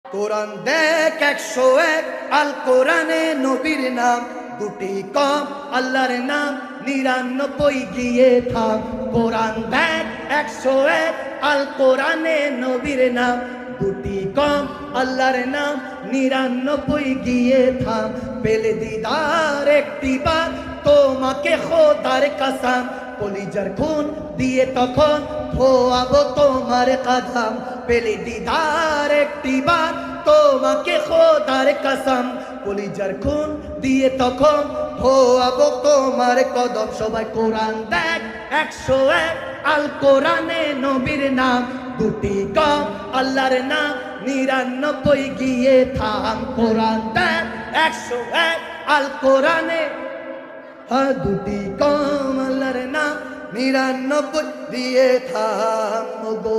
কোরআন দেখ 101 আল কোরআনে নবীর নাম দুটি কম আল্লাহর নাম 99 গিয়ে থাম। কোরআন দেখ 101 আল কোরআনে নবীর নাম দুটি কম আল্লাহর নাম 99 গিয়ে থাম। পেলে দিদার একটিবার তোমাকে খোদার কসম, কলিজার খুন দিয়ে তখন ধোয়াবো তোমার কদম। পেলে দিদার একটিবার তোমাকে খোদার কসম, কলিজার খুন দিয়ে তখন ধোয়াবো তোমার কদম। সবাই কোরআন দেখ 101 আল কোরআনে নবীর নাম দুটি কম আল্লাহর নাম 99 গিয়ে থাম। কোরআন দেখ 101 আল কোরআনে দুটি কম আল্লাহর নাম 99 দিয়ে থাম গো।